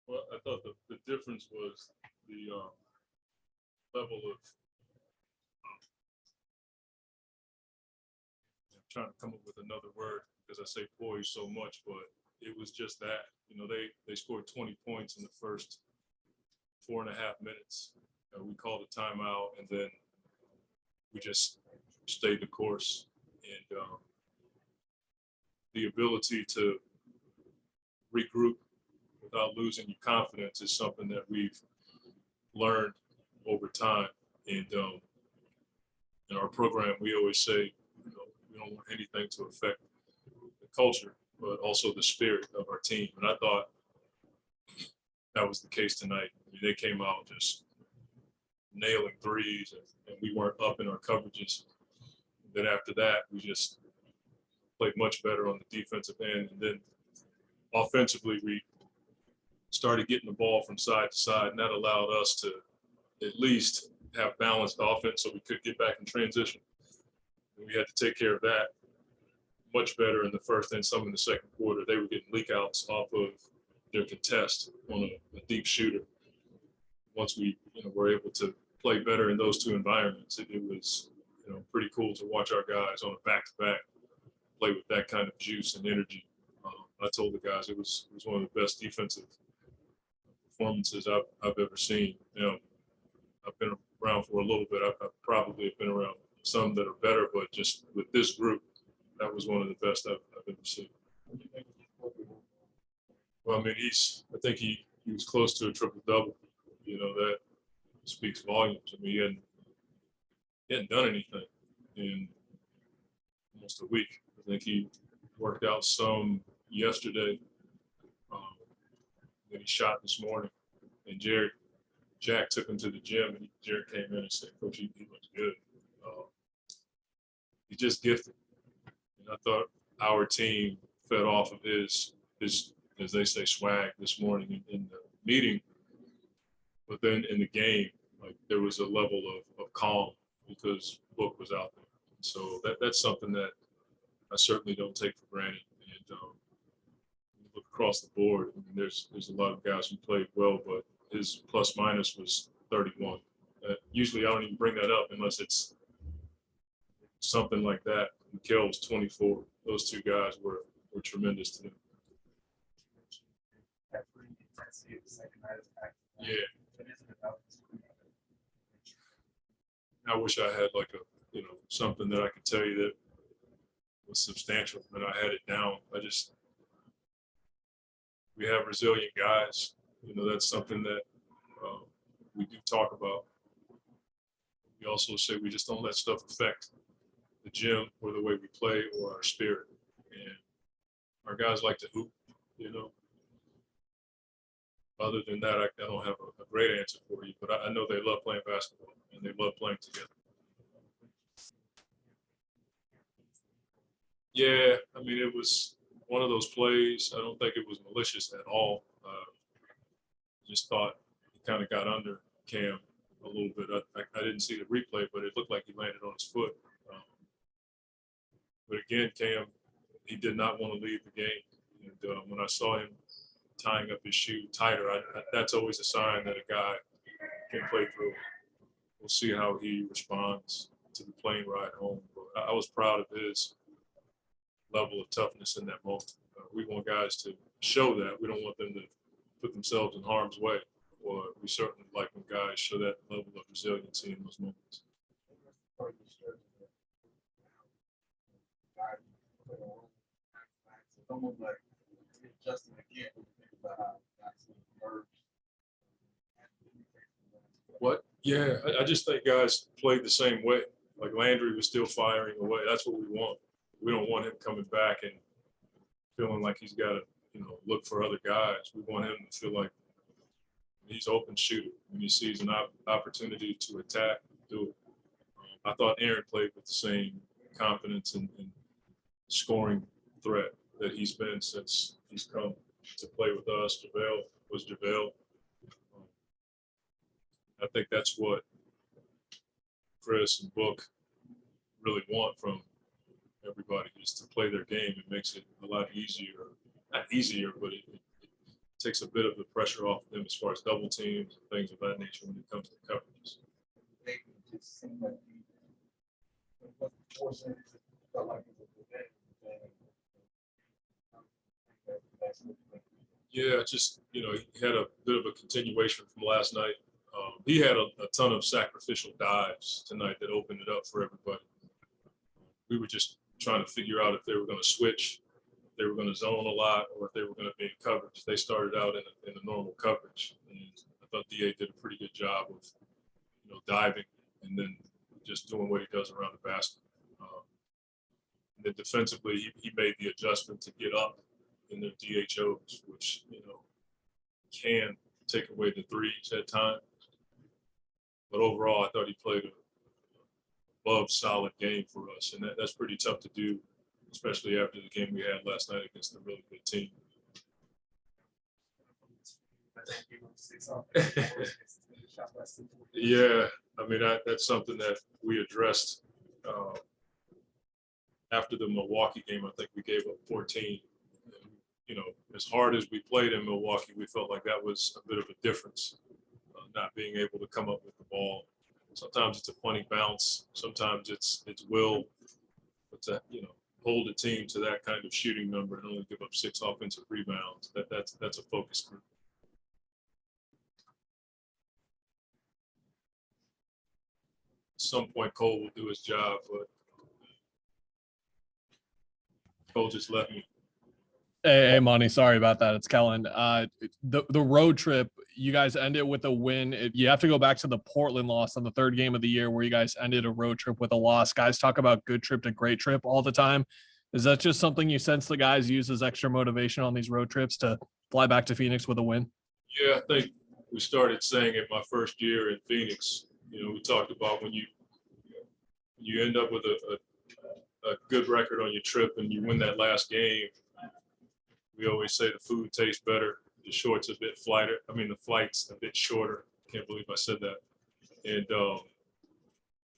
Well, I thought the difference was the level of I'm trying to come up with another word because I say poise so much, but it was just that. They scored 20 points in the first 4.5 minutes. We called a timeout, and then we just stayed the course. And the ability to regroup without losing your confidence is something that we've learned over time. And in our program, we always say, we don't want anything to affect the culture, but also the spirit of our team. And I thought that was the case tonight. They came out just nailing threes, and we weren't up in our coverages. And then after that, we just played much better on the defensive end. And then offensively, we started getting the ball from side to side, and that allowed us to at least have balanced offense so we could get back in transition. And we had to take care of that much better in the first and some in the second quarter. They were getting leak outs off of their contest on a deep shooter. Once we were able to play better in those two environments, it was pretty cool to watch our guys on a back-to-back play with that kind of juice and energy. I told the guys it was one of the best defensive performances I've ever seen. I've been around for a little bit. I probably have been around some that are better, but just with this group, that was one of the best I've ever seen. Well, I mean, I think he was close to a triple-double. That speaks volumes. I mean, he hadn't done anything in almost a week. I think he worked out some yesterday. Then he shot this morning. And Jack took him to the gym, and Jared came in and said, "Coach, he looks good." He's just gifted. And I thought our team fed off of his, as they say, swag this morning in the meeting. But then in the game, there was a level of calm because Book was out there. So that's something that I certainly don't take for granted. And look across the board, I mean, there's a lot of guys who played well, but his plus minus was 31. Usually I don't even bring that up unless it's something like that. Mikal was 24. Those two guys were tremendous to them. Yeah. I wish I had something that I could tell you that was substantial, and I had it down. We have resilient guys. That's something that we do talk about. We also say we just don't let stuff affect the gym or the way we play or our spirit. And our guys like to hoop, Other than that, I don't have a great answer for you, but I know they love playing basketball and they love playing together. Yeah, I mean, it was one of those plays. I don't think it was malicious at all. Just thought he kind of got under Cam a little bit. I didn't see the replay, but it looked like he landed on his foot. But again, Cam, he did not want to leave the game. And when I saw him tying up his shoe tighter, that's always a sign that a guy can play through. We'll see how he responds to the plane ride home. But I was proud of his level of toughness in that moment. We want guys to show that. We don't want them to put themselves in harm's way. Or we certainly like when guys show that level of resiliency in those moments. It's almost like adjusting again when you think about how that's emerged. What? Yeah, I just think guys played the same way. Like Landry was still firing away. That's what we want. We don't want him coming back and feeling like he's got to, look for other guys. We want him to feel like he's open shooter. When he sees an opportunity to attack, do it. I thought Aaron played with the same confidence and scoring threat that he's been since he's come to play with us. JaVale. I think that's what Chris and Book really want from everybody is to play their game. It makes it a lot easier, not easier, but it takes a bit of the pressure off them as far as double teams and things of that nature when it comes to coverages. They just seem like it wasn't forcing it, it felt like it was a game. Yeah, just, he had a bit of a continuation from last night. He had a ton of sacrificial dives tonight that opened it up for everybody. We were just trying to figure out if they were going to switch, if they were going to zone a lot, or if they were going to be in coverage. They started out in a normal coverage, and I thought DA did a pretty good job of, diving and then just doing what he does around the basket. And then defensively, he made the adjustment to get up in their DHOs, which, can take away the threes at times. But overall, I thought he played an above solid game for us. And that's pretty tough to do, especially after the game we had last night against a really good team. Yeah, I mean, that's something that we addressed after the Milwaukee game. I think we gave up 14. As hard as we played in Milwaukee, we felt like that was a bit of a difference, not being able to come up with the ball. Sometimes it's a funny bounce. Sometimes it's will, but to hold a team to that kind of shooting number and only give up 6 offensive rebounds, that's a focus group. At some point, Cole will do his job, but Cole just left me. Hey, Monty, sorry about that. It's Kellen. The road trip, you guys ended with a win. You have to go back to the Portland loss on the 3rd game of the year where you guys ended a road trip with a loss. Guys talk about good trip to great trip all the time. Is that just something you sense the guys use as extra motivation on these road trips to fly back to Phoenix with a win? Yeah, I think we started saying it my first year in Phoenix. We talked about when you end up with a good record on your trip and you win that last game, we always say the food tastes better. The short's a bit flighter. I mean, the flight's a bit shorter. Can't believe I said that. And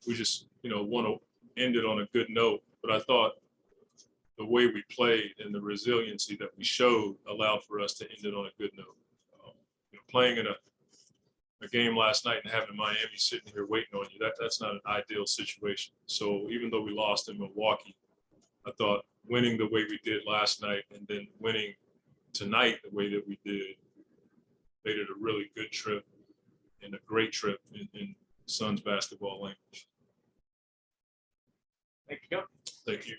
we just, want to end it on a good note. But I thought the way we played and the resiliency that we showed allowed for us to end it on a good note. Playing in a game last night and having Miami sitting here waiting on you, that's not an ideal situation. So even though we lost in Milwaukee, I thought winning the way we did last night and then winning tonight the way that we did made it a really good trip and a great trip in Suns basketball language. Thank you. Thank you.